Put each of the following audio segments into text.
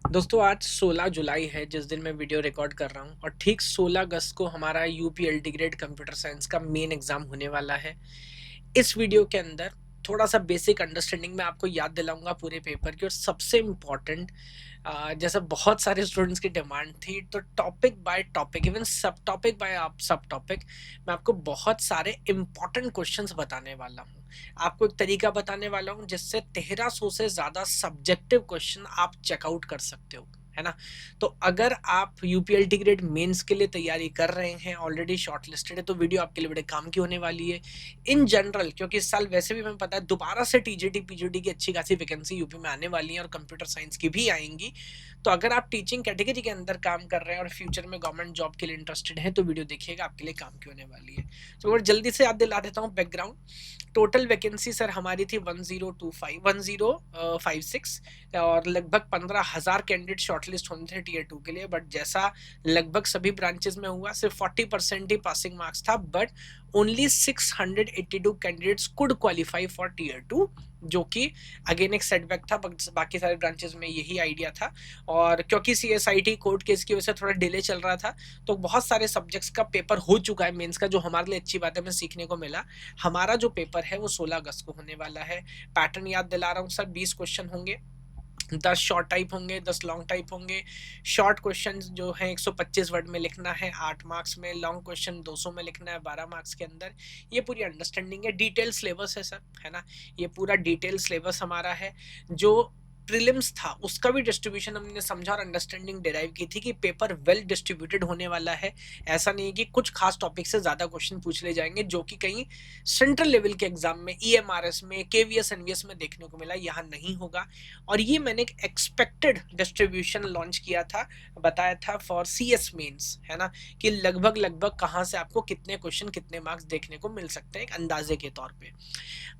दोस्तों आज 16 जुलाई है जिस दिन मैं वीडियो रिकॉर्ड कर रहा हूँ और ठीक 16 अगस्त को हमारा यूपी अल्टीग्रेड कंप्यूटर साइंस का मेन एग्जाम होने वाला है। इस वीडियो के अंदर थोड़ा सा बेसिक अंडरस्टैंडिंग में आपको याद दिलाऊंगा पूरे पेपर की, और सबसे इम्पॉर्टेंट जैसे बहुत सारे स्टूडेंट्स की डिमांड थी, तो टॉपिक बाय टॉपिक, इवन सब टॉपिक बाय आप सब टॉपिक, मैं आपको बहुत सारे इम्पॉर्टेंट क्वेश्चंस बताने वाला हूँ। आपको एक तरीका बताने वाला हूँ जिससे 1300 से ज़्यादा सब्जेक्टिव क्वेश्चन आप चेकआउट कर सकते हो, है ना। तो अगर आप यूपीएलटी ग्रेड मेंस के लिए तैयारी कर रहे हैं, ऑलरेडी शॉर्टलिस्टेड है, तो वीडियो आपके लिए बड़े काम की होने वाली है। इन जनरल, क्योंकि इस साल वैसे भी हमें पता है दोबारा से टीजीटी पीजीटी की अच्छी खासी वैकेंसी यूपी में आने वाली है और कंप्यूटर साइंस की भी आएंगी। तो अगर आप टीचिंग कैटेगरी के अंदर काम कर रहे हैं और फ्यूचर में गवर्नमेंट जॉब के लिए इंटरेस्टेड हैं, तो वीडियो देखिएगा, आपके लिए काम की होने वाली है। तो और जल्दी से याद दिला देता हूँ बैकग्राउंड। टोटल वैकेंसी सर हमारी थी 1056, और लगभग 15,000 कैंडिडेट शॉर्टलिस्ट होने थे टीयर 2 के लिए। बट जैसा लगभग सभी ब्रांचेस में हुआ, सिर्फ 40% ही पासिंग मार्क्स था, but only 682 candidates could qualify for tier 2, जो कि अगेन एक सेटबैक था। बाकी सारे ब्रांचेस में यही आइडिया था। और क्योंकि सीएसआईटी कोर्ट केस की वजह से थोड़ा डिले चल रहा था, तो बहुत सारे सब्जेक्ट्स का पेपर हो चुका है मेंस का, जो हमारे लिए अच्छी बात है, हमें सीखने को मिला। हमारा जो पेपर है वो 16 अगस्त को होने वाला है। पैटर्न याद दिला रहा हूँ सर, 20 क्वेश्चन होंगे, 10 शॉर्ट टाइप होंगे, 10 लॉन्ग टाइप होंगे। शॉर्ट क्वेश्चन जो है 125 वर्ड में लिखना है 8 मार्क्स में, लॉन्ग क्वेश्चन 200 में लिखना है 12 मार्क्स के अंदर। ये पूरी अंडरस्टैंडिंग है, डिटेल सिलेबस है सर, है ना। ये पूरा डिटेल सिलेबस हमारा है। जो प्रीलिम्स था उसका भी डिस्ट्रीब्यूशन हमने समझा और अंडरस्टैंडिंग डिराइव की थी कि पेपर वेल डिस्ट्रीब्यूटेड होने वाला है। ऐसा नहीं है कि कुछ खास टॉपिक से ज्यादा क्वेश्चन पूछ ले जाएंगे, जो कि कहीं सेंट्रल लेवल के एग्जाम में ईएमआरएस में केवीएस एनवीएस में देखने को मिला, यहाँ नहीं होगा। और ये मैंने एक एक्सपेक्टेड डिस्ट्रीब्यूशन लॉन्च किया था, बताया था फॉर सीएस मेंस, है ना, कि लगभग लगभग कहाँ से आपको कितने क्वेश्चन कितने मार्क्स देखने को मिल सकते हैं एक अंदाजे के तौर पे।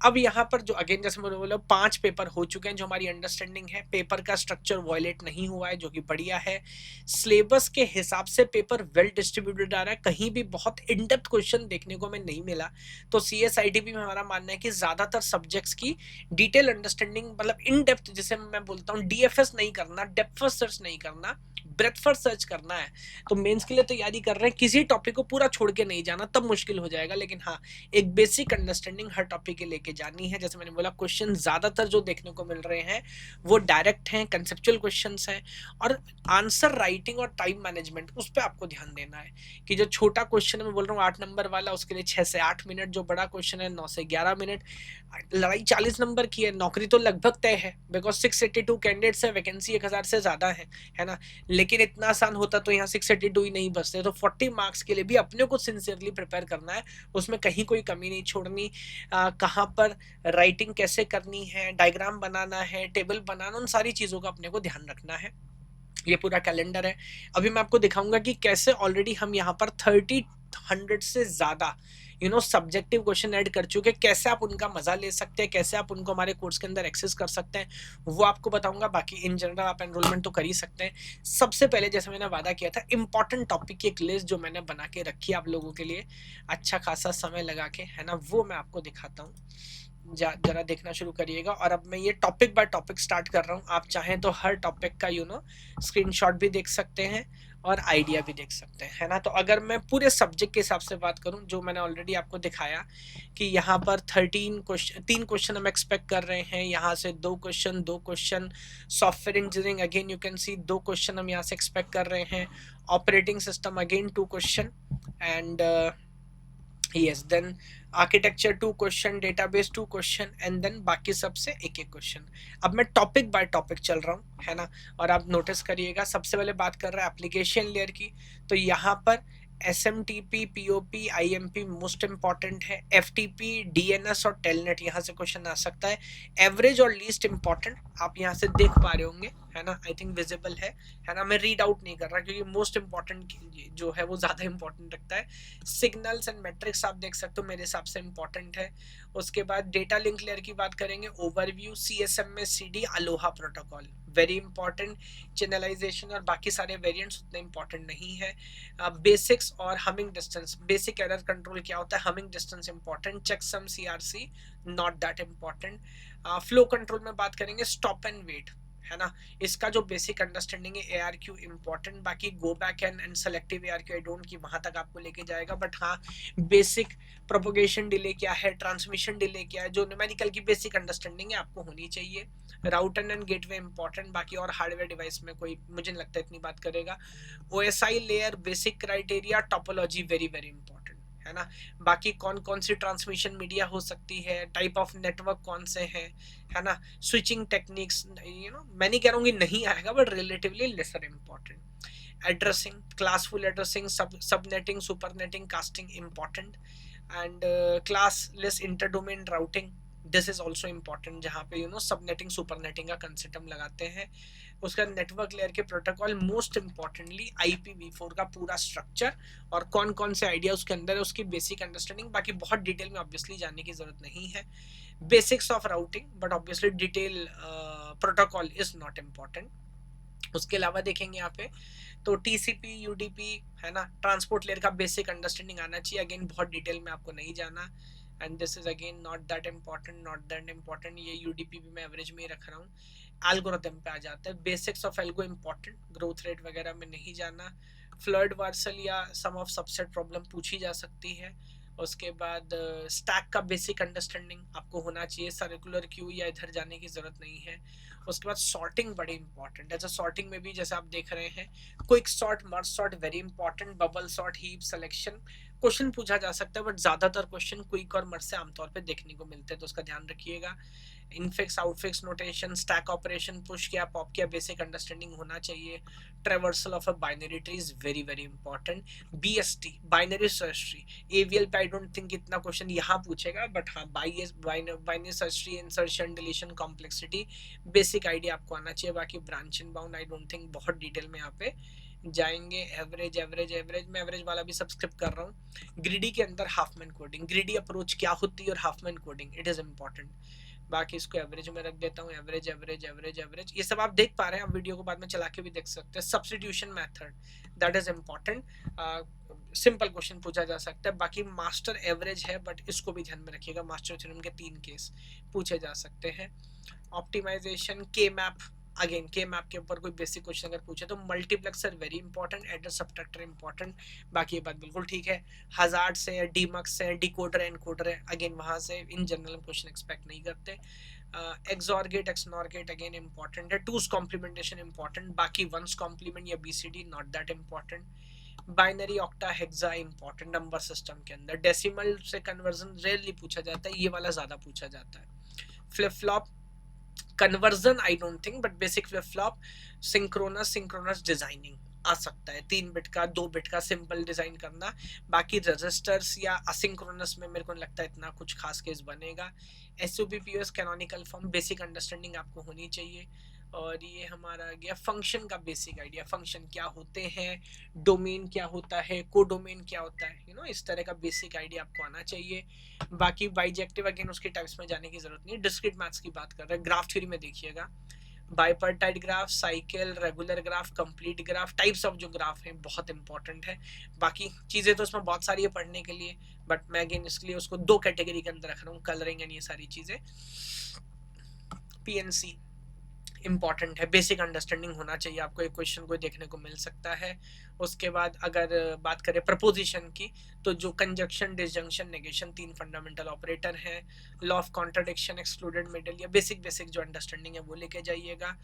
अब यहाँ पर जो अगेन जैसे मैंने बोला 5 पेपर हो चुके हैं, जो हमारी अंडरस्टैंडिंग है, पेपर का स्ट्रक्चर वायलेट नहीं हुआ है, जो कि बढ़िया है। सिलेबस के हिसाब से पेपर वेल डिस्ट्रीब्यूटेड आ रहा है, कहीं भी बहुत इन डेप्थ क्वेश्चन देखने को हमें नहीं मिला। तो सीएसआईटीबी में हमारा मानना है कि ज्यादातर सब्जेक्ट्स की डिटेल अंडरस्टैंडिंग, मतलब इन डेप्थ, जिसे मैं बोलता हूँ डीएफएस नहीं करना, डेप्थ फर्स्ट सर्च नहीं करना, ब्रेथ फर्स्ट सर्च करना है। तो मेंस के लिए तैयारी कर रहे हैं, किसी टॉपिक को पूरा छोड़ के नहीं जाना, तब मुश्किल हो जाएगा। लेकिन हाँ, एक बेसिक अंडरस्टैंडिंग हर टॉपिक के लेके जानी है। जैसे मैंने बोला, क्वेश्चन ज्यादातर जो देखने को मिल रहे हैं वो डायरेक्ट हैं, कंसेप्चुअल क्वेश्चंस हैं। और आंसर राइटिंग और टाइम मैनेजमेंट, उस पर आपको ध्यान देना है कि जो छोटा क्वेश्चन मैं बोल रहा हूँ 8 नंबर वाला, उसके लिए 6 से 8 मिनट, जो बड़ा क्वेश्चन है 9 से 11 मिनट। लड़ाई 40 नंबर की है, नौकरी तो लगभग तय है, बिकॉज 682 कैंडिडेट्स है, वैकेंसी 1000 से ज्यादा है ना। लेकिन इतना आसान होता तो यहाँ 682 ही नहीं बचते। तो 40 मार्क्स के लिए भी अपने को सिंसियरली प्रिपेयर करना है, उसमें कहीं कोई कमी नहीं छोड़नी। कहाँ पर राइटिंग कैसे करनी है, डायग्राम बनाना है, टेबल बनाना, उन सारी चीज़ों का अपने को ध्यान रखना है। ये पूरा कैलेंडर है। अभी मैं आपको दिखाऊंगा कि कैसे ऑलरेडी हम यहाँ पर 100 से ज्यादा सब्जेक्टिव क्वेश्चन ऐड कर चुके हैं, कैसे आप उनका मजा ले सकते हैं, कैसे आप उनको हमारे कोर्स के अंदर एक्सेस कर सकते हैं, वो आपको बताऊंगा। बाकी इन जनरल आप एनरोलमेंट तो कर ही सकते हैं। सबसे पहले जैसे मैंने वादा किया था, इंपॉर्टेंट टॉपिक की एक लिस्ट जो मैंने बना के रखी है आप लोगों के लिए, अच्छा खासा समय लगा के, है ना, वो मैं आपको दिखाता हूँ। जरा देखना शुरू करिएगा। और अब मैं ये टॉपिक बाय टॉपिक स्टार्ट कर रहा हूँ। आप चाहें तो हर टॉपिक का स्क्रीनशॉट भी देख सकते हैं और आइडिया भी देख सकते हैं, है ना। तो अगर मैं पूरे सब्जेक्ट के हिसाब से बात करूं, जो मैंने ऑलरेडी आपको दिखाया कि यहाँ पर 3 क्वेश्चन हम एक्सपेक्ट कर रहे हैं, यहाँ से 2 question software engineering, again you can see 2 question हम यहाँ से एक्सपेक्ट कर रहे हैं। Operating system again 2 question, and yes, then architecture 2 question, database 2 question, and then बाकी सबसे एक एक क्वेश्चन। अब मैं टॉपिक बाय टॉपिक चल रहा हूँ, है ना। और आप नोटिस करिएगा, सबसे पहले बात कर रहा है एप्लीकेशन लेयर की। तो यहाँ पर SMTP, POP, IMP most important है। FTP, DNS और टेलनेट यहाँ से क्वेश्चन आ सकता है। एवरेज और लीस्ट इंपॉर्टेंट आप यहाँ से देख पा रहे होंगे, है ना, आई थिंक विजिबल है ना। मैं रीड आउट नहीं कर रहा क्योंकि मोस्ट इंपॉर्टेंट जो है वो ज्यादा इंपॉर्टेंट रखता है। सिग्नल्स एंड मैट्रिक्स आप देख सकते हो, मेरे हिसाब से इंपॉर्टेंट है। उसके बाद डेटा लिंक लेयर की बात करेंगे, ओवरव्यू, CSM में CD, Aloha protocol very important. Channelisation और बाकी सारे वेरिएंट्स उतने इंपॉर्टेंट नहीं है। बेसिक्स और humming distance, basic error control क्या होता है, humming distance important. Checksum CRC not that important. Flow control में बात करेंगे, स्टॉप एंड वेट, है ना। इसका जो बेसिक अंडरस्टैंडिंग है ARQ इंपॉर्टेंट, बाकी go back and selective ARQ I don't कि वहां तक आपको लेके जाएगा, बट हाँ बेसिक प्रोपोगेशन डिले क्या है, ट्रांसमिशन डिले क्या है, जो न्यूमेरिकल की बेसिक अंडरस्टैंडिंग है आपको होनी चाहिए। राउटर एंड गेटवे इंपॉर्टेंट, बाकी और हार्डवेयर डिवाइस में कोई मुझे नहीं लगता इतनी बात करेगा। OSI layer, basic criteria, topology very very important, है ना। बाकी कौन कौन सी ट्रांसमिशन मीडिया हो सकती है, टाइप ऑफ नेटवर्क कौन से हैं, है ना। स्विचिंग टेक्निक्स, मैं नहीं कह रहा हूँ कि नहीं आएगा, but relatively laser important. Addressing, classful addressing, subnetting, supernetting, casting important, and classless interdomain routing, this is also important, जहाँ पे सबनेटिंग सुपरनेटिंग का कंसेप्ट हम लगाते हैं। उसका नेटवर्क लेयर के प्रोटोकॉल, मोस्ट इंपॉर्टेंटली IPv4 का पूरा स्ट्रक्चर और कौन कौन से आइडिया उसके अंदर है, उसकी बेसिक अंडरस्टैंडिंग, बाकी बहुत डिटेल में ऑब्वियसली जानने की जरूरत नहीं है। Basics of routing, but obviously detail protocol is not important. उसके अलावा देखेंगे यहाँ पे तो TCP UDP, है ना, ट्रांसपोर्ट लेयर का बेसिक अंडरस्टैंडिंग आना चाहिए, अगेन बहुत डिटेल में आपको नहीं जाना, and this is again not that important, not that important, ये UDP भी मैं एवरेज में ही रख रहा हूँ। एल्गोरिथम पे आ जाता है, basics of algo important, growth rate वगैरह में नहीं जाना। फ्लड वार्सल या सम ऑफ सबसेट प्रॉब्लम पूछी जा सकती है। उसके बाद स्टैक का बेसिक अंडरस्टैंडिंग आपको होना चाहिए, सर्कुलर क्यू या इधर जाने की जरूरत नहीं है। उसके बाद सॉर्टिंग बड़ी इंपॉर्टेंट है, जैसे सॉर्टिंग में भी जैसे आप देख रहे हैं, quick sort, merge sort very important, bubble sort, heap selection, question पूछा जा सकता है, बट ज्यादातर क्वेश्चन क्विक और मर्ज से आमतौर पे देखने को मिलते हैं, तो उसका ध्यान रखिएगा। Infix, outfix notation, stack operation, push क्या पॉप क्या बेसिक अंडरस्टैंडिंग होना चाहिए। Traversal of a binary tree is very very important. BST, binary search tree, AVL पे आई डोंट थिंक इतना क्वेश्चन यहाँ पूछेगा, बट हाँ binary search tree, insertion, deletion, complexity, basic idea आपको आना चाहिए। बाकी branch and bound I don't think बहुत डिटेल में यहाँ पे जाएंगे। एवरेज एवरेज एवरेज, मैं एवरेज वाला भी सब्सक्राइब कर रहा हूँ। ग्रीडी के अंदर हाफमैन कोडिंग, ग्रीडी अप्रोच क्या होती है और Hopman coding, it is important. बाकी इसको एवरेज में रख देता हूँ, एवरेज एवरेज एवरेज एवरेज, ये सब आप देख पा रहे हैं, आप वीडियो को बाद में चला के भी देख सकते हैं। Substitution method, that is important, simple question पूछा जा सकता है। बाकी मास्टर एवरेज है, बट इसको भी ध्यान में रखिएगा, मास्टर थ्योरम के 3 केस पूछे जा सकते हैं। ऑप्टिमाइजेशन, के मैप, अगेन के मैप के ऊपर कोई बेसिक क्वेश्चन अगर पूछे तो multiplexer very important, adder subtractor important, बाकी ये बात बिल्कुल ठीक है। हजार्ड से, डीमक्स है, डिकोडर एनकोडर है, अगेन वहां से इन जनरल हम क्वेश्चन एक्सपेक्ट नहीं करते। XOR gate, XNOR gate again important है। टूस कॉम्प्लीमेंटेशन इंपॉर्टेंट, बाकी वंस कॉम्प्लीमेंट या BCD not that important. Binary, octa, hexa important number system के अंदर। डेसिमल से कन्वर्जन रेयरली पूछा जाता है, ये वाला ज्यादा पूछा जाता है। Flip flop conversion I don't think, but basic flip flop, synchronous designing आ सकता है, 3 बिट का 2 बिट का सिंपल डिजाइन करना। बाकी रजिस्टर्स या असिंक्रोनस में मेरे को नहीं लगता इतना कुछ खास केस बनेगा। SOP POS canonical form, basic understanding आपको होनी चाहिए। और ये हमारा गया फंक्शन का बेसिक आइडिया, फंक्शन क्या होते हैं, डोमेन क्या होता है, कोडोमेन क्या होता है, इस तरह का बेसिक आइडिया आपको आना चाहिए। बाकी बाइजेक्टिव अगेन उसके टाइप्स में जाने की जरूरत नहीं, डिस्क्रीट मैथ्स की बात कर रहे हैं। ग्राफ थ्योरी में देखिएगा, bipartite graph, cycle, regular graph, complete graph, types of जो ग्राफ हैं बहुत इंपॉर्टेंट है। बाकी चीजें तो इसमें बहुत सारी है पढ़ने के लिए, बट मैं अगेन इसके लिए उसको 2 कैटेगरी के अंदर रख रहा हूँ, कलरिंग एंड ये सारी चीजें। PNC इंपॉर्टेंट है, बेसिक अंडरस्टैंडिंग होना चाहिए आपको, एक क्वेश्चन को देखने को मिल सकता है। उसके बाद अगर बात करें प्रपोजिशन की, तो जो conjunction, disjunction, negation, 3 fundamental operator हैं। Law of contradiction, excluded middle, या बेसिक बेसिक जो अंडरस्टैंडिंग है वो लेके जाइएगा।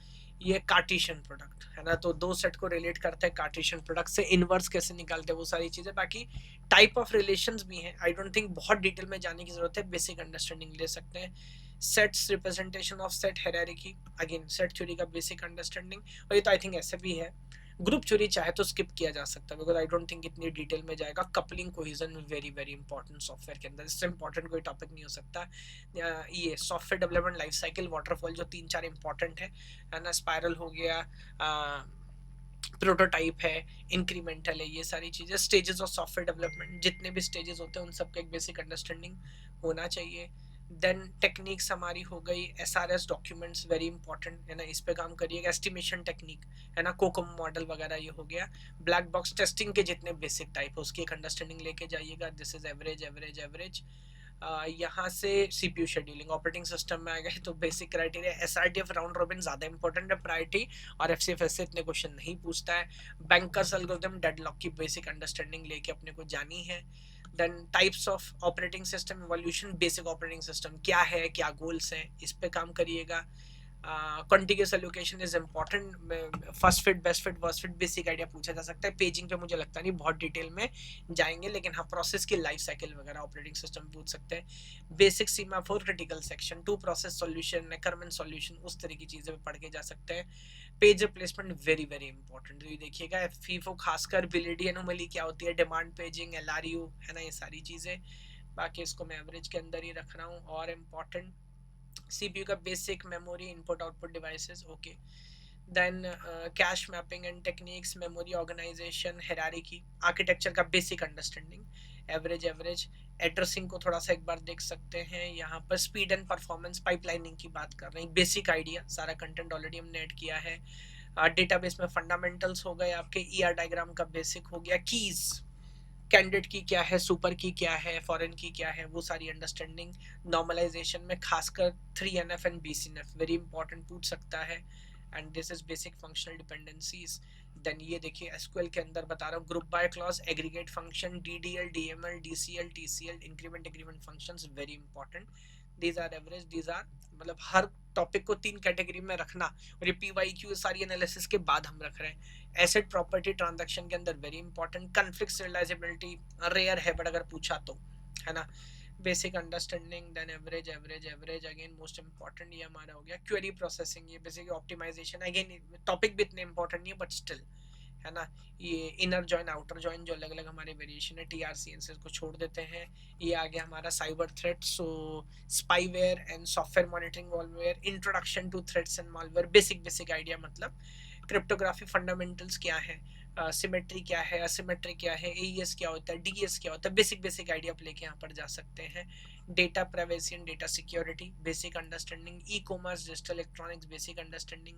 ये कार्टेशियन प्रोडक्ट है ना, तो 2 सेट को रिलेट करते हैं कार्टेशियन प्रोडक्ट से, इनवर्स कैसे निकालते हैं वो सारी चीजें। बाकी टाइप ऑफ रिलेशंस भी हैं, आई डोंट थिंक बहुत डिटेल में जाने की जरूरत है, बेसिक अंडरस्टैंडिंग ले सकते हैं। Sets, representation of set, hierarchy, again set theory का बेसिक अंडरस्टैंडिंग, और ये तो आई थिंक ऐसे भी है। ग्रुप थ्योरी चाहे तो स्किप किया जा सकता है, बिकॉज आई डोंट थिंक इतनी डिटेल में जाएगा। Coupling, cohesion very very important software के अंदर, इससे इंपॉर्टेंट कोई टॉपिक नहीं हो सकता। ये software development life cycle, waterfall, जो 3-4 इंपॉर्टेंट है ना, स्पायरल हो गया, प्रोटोटाइप है, इंक्रीमेंटल है, ये सारी चीजें। स्टेजेस ऑफ सॉफ्टवेयर डेवलपमेंट, जितने भी स्टेजेस होते हैं उन सबका एक बेसिक अंडरस्टैंडिंग होना चाहिए। देन टेक्निक्स हमारी हो गई, SRS डॉक्यूमेंट्स वेरी इंपॉर्टेंट है ना, इस पे काम करिएगा। एस्टिमेशन टेक्निक है ना, कोकोमो मॉडल वगैरह ये हो गया। ब्लैक बॉक्स टेस्टिंग के जितने बेसिक टाइप है उसकी एक अंडरस्टैंडिंग लेके जाइएगा। This is average average average. यहाँ से सीपीयू शेड्यूलिंग ऑपरेटिंग सिस्टम में आ गए तो basic criteria SRTF round robin ज्यादा इंपॉर्टेंट है प्रायोरिटी, और एफसीएफएस से इतने क्वेश्चन नहीं पूछता है। बैंकर्स एल्गोरिथम डेडलॉक की बेसिक अंडरस्टैंडिंग लेके अपने को जानी है। Then types of operating system evolution, basic operating system क्या है, क्या गोल्स हैं, इस पे काम करिएगा। Contiguous allocation is important, first fit best fit worst fit basic idea पूछा जा सकता है। पेजिंग पे मुझे लगता नहीं बहुत डिटेल में जाएंगे, लेकिन हाँ प्रोसेस की लाइफ साइकिल वगैरह ऑपरेटिंग सिस्टम पूछ सकते हैं। Basic semaphore, critical section, two process solution, नेकरमैन सॉल्यूशन, उस तरह की चीजें पढ़ के जा सकते हैं। Page replacement very very important, तो ये देखिएगा फीफो खासकर बिलिडी एनोमली क्या होती है, डिमांड पेजिंग, एलआरयू है ना, ये सारी चीजें। बाकी इसको मैं एवरेज के अंदर ही रख रहा हूँ। और इम्पॉर्टेंट सीपीयू का basic memory input output devices, okay. Then cache mapping and techniques, memory organization, hierarchy, architecture का basic understanding, average average. Addressing को थोड़ा सा एक बार देख सकते हैं, यहाँ पर स्पीड एंड परफॉर्मेंस, पाइपलाइनिंग की बात कर रहे हैं, बेसिक आइडिया, सारा कंटेंट ऑलरेडी हमने ऐड किया है। डेटाबेस में फंडामेंटल्स हो गए आपके, ईआर डायग्राम का बेसिक हो गया, कीज, कैंडिडेट की क्या है, सुपर की क्या है, फॉरेन की क्या है, वो सारी अंडरस्टैंडिंग। नॉर्मलाइजेशन में खासकर 3NF and BCNF very important पूछ सकता है, and this is basic functional dependencies. Then ये देखिए एसक्यूएल के अंदर बता रहा हूँ, group by clause, aggregate function, DDL, DML, DCL, TCL, increment decrement functions very important. These are average, these are मतलब हर टॉपिक को 3 कैटेगरी में रखना, और ये PYQ सारी एनालिसिस के बाद हम रख रहे हैं। एसेट प्रॉपर्टी ट्रांजैक्शन के अंदर very important, conflict realizability rare है बट अगर पूछा तो, है ना। Basic understanding, then average average average, again most important ये हमारा हो गया। क्वेरी प्रोसेसिंग, ये बेसिक ऑप्टिमाइजेशन, अगेन टॉपिक भी इतने इंपॉर्टेंट नहीं है बट स्टिल, है ना। ये इनर जॉइन आउटर जॉइन जो अलग अलग हमारे वेरिएशन है, TRCNS को छोड़ देते हैं। ये आ गया हमारा cyber threat, so spyware and software monitoring malware, introduction to threats and malware, basic basic idea, मतलब क्रिप्टोग्राफी फंडामेंटल्स क्या है, सिमेट्री क्या है, असिमेट्री क्या है, AES क्या होता है, DES क्या होता है, बेसिक बेसिक आइडिया आप लेके यहाँ पर जा सकते हैं। Data privacy and data security, basic understanding. E commerce, digital electronics, basic understanding.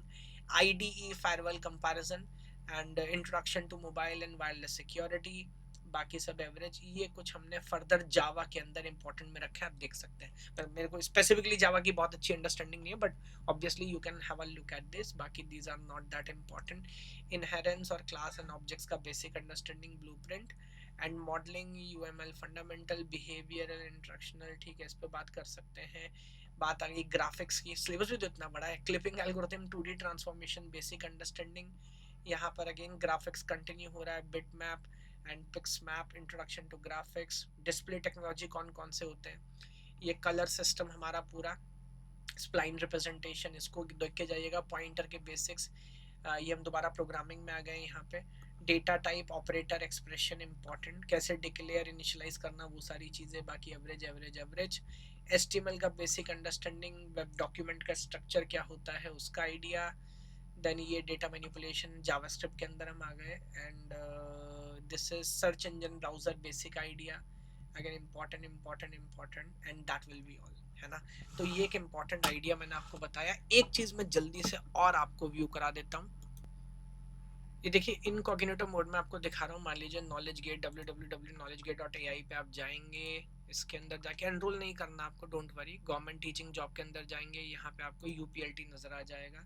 IDE firewall comparison and introduction to mobile and wireless security, बाकी सब एवरेज। ये कुछ हमने फर्दर जावा के अंदर इंपॉर्टेंट में रखा है, आप देख सकते हैं, पर मेरे को स्पेसिफिकली जावा की बहुत अच्छी अंडरस्टैंडिंग नहीं है, but obviously you can have a look at this, बाकी these are not that important. Inheritance और क्लास एंड ऑब्जेक्ट्स का basic understanding, blueprint and modelling, UML fundamental, behavioural, interactional, ठीक है, इस पे बात कर सकते हैं। बात आ गई ग्राफिक्स की, सिलेबस भी तो इतना बड़ा है। Clipping algorithm, 2D transformation, basic understanding. यहाँ पर अगेन ग्राफिक्स कंटिन्यू हो रहा है, bit map and pix map, introduction to graphics. Display technology कौन कौन से होते हैं, ये कलर सिस्टम हमारा पूरा, स्प्लाइन रिप्रेजेंटेशन, इसको देख के जाइएगा। पॉइंटर के बेसिक्स, ये हम दोबारा प्रोग्रामिंग में आ गए यहाँ पे। Data type, operator, expression important, कैसे डिक्लेयर इनिशियलाइज करना, वो सारी चीज़ें। बाकी एवरेज एवरेज एवरेज। HTML का बेसिक अंडरस्टैंडिंग, वेब डॉक्यूमेंट का स्ट्रक्चर क्या होता है उसका आइडिया। देन ये डेटा मैनिपुलेशन, जावास्क्रिप्ट के अंदर हम आ गए, and this is search engine browser, basic idea, again important important important, and that will be all, है ना। तो ये एक इंपॉर्टेंट आइडिया मैंने आपको बताया। एक चीज मैं जल्दी से और आपको व्यू करा देता हूँ, ये देखिए इनकॉग्निटो मोड में आपको दिखा रहा हूँ। मान लीजिए नॉलेज गेट, www.knowledgegate.ai पे आप जाएंगे, इसके अंदर जाके एनरोल नहीं करना आपको, don't worry. Government teaching job के अंदर जाएंगे, यहाँ पे आपको UPLT नजर आ जाएगा,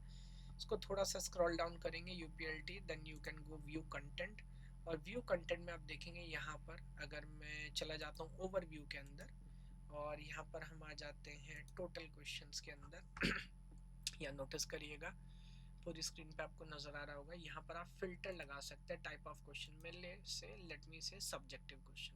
इसको थोड़ा सा स्क्रॉल डाउन करेंगे, UPLT, then you can go view content, और व्यू कंटेंट में आप देखेंगे यहाँ पर, अगर मैं चला जाता हूँ ओवरव्यू के अंदर, और यहाँ पर हम आ जाते हैं टोटल क्वेश्चंस के अंदर या नोटिस करिएगा पूरी स्क्रीन पे आपको नजर आ रहा होगा, यहाँ पर आप फिल्टर लगा सकते हैं टाइप ऑफ क्वेश्चन में, let me say subjective question.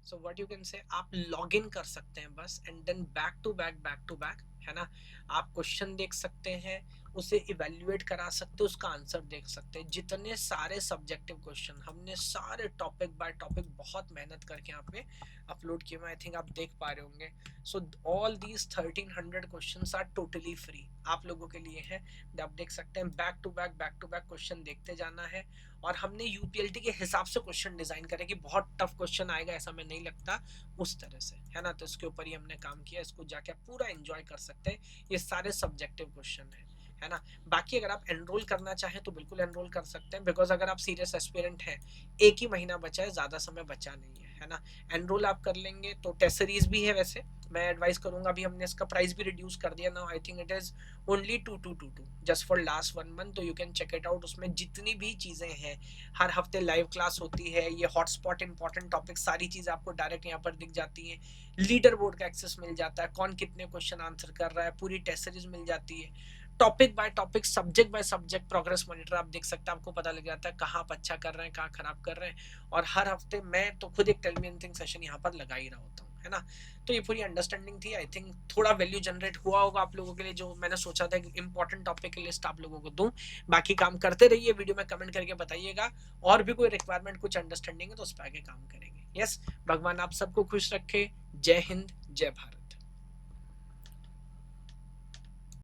So what you can say, आप लॉग इन कर सकते हैं बस, and then back to back, है ना। आप क्वेश्चन देख सकते हैं, उसे इवेल्युएट करा सकते हैं, उसका आंसर देख सकते हैं। जितने सारे सब्जेक्टिव क्वेश्चन हमने सारे टॉपिक बाय टॉपिक बहुत मेहनत करके यहाँ पे अपलोड किए हुए, आई थिंक आप देख पा रहे होंगे। So all these 1300 questions are totally free, आप लोगों के लिए है। आप देख सकते हैं बैक टू बैक क्वेश्चन देखते जाना है, और हमने UPLT के हिसाब से क्वेश्चन डिजाइन करे कि बहुत टफ क्वेश्चन आएगा ऐसा मैं नहीं लगता, उस तरह से, है ना। तो इसके ऊपर ही हमने काम किया, इसको जाके आप पूरा एंजॉय कर सकते हैं। ये सारे सब्जेक्टिव क्वेश्चन है, है ना। बाकी अगर आप एनरोल करना चाहें तो बिल्कुल एनरोल कर सकते हैं, बिकॉज अगर आप सीरियस एस्पिरेंट हैं, एक ही महीना बचा है, ज्यादा समय बचा नहीं है ना। एनरोल आप कर लेंगे तो टेस्ट सीरीज भी है, वैसे मैं एडवाइस करूंगा, अभी हमने इसका प्राइस भी रिड्यूस कर दिया ना, I think it is only 2222 just for last 1 month, तो you can check it out. उसमें जितनी भी चीजें हैं, हर हफ्ते लाइव क्लास होती है, ये हॉटस्पॉट इंपॉर्टेंट टॉपिक सारी चीजें आपको डायरेक्ट यहाँ पर दिख जाती हैं, लीडर बोर्ड का एक्सेस मिल जाता है, कौन कितने क्वेश्चन आंसर कर रहा है, पूरी टेस्ट सीरीज मिल जाती है, topic by topic, subject by subject progress monitor आप देख सकते हैं, आपको पता लग जाता है कहाँ आप अच्छा कर रहे हैं, कहाँ खराब कर रहे हैं। और हर हफ्ते मैं तो खुद एक टेल मी एनीथिंग सेशन यहाँ पर लगा ही रहा होता हूँ, है ना। तो ये पूरी अंडरस्टैंडिंग थी, आई थिंक थोड़ा वैल्यू जनरेट हुआ होगा आप लोगों के लिए, जो मैंने सोचा था इंपॉर्टेंट टॉपिक की लिस्ट आप लोगों को दूं। बाकी काम करते रहिए, वीडियो में कमेंट करके बताइएगा, और भी कोई रिक्वायरमेंट कुछ अंडरस्टैंडिंग है तो उस पर आगे काम करेंगे। यस, भगवान आप सबको खुश रखे। जय हिंद, जय भारत।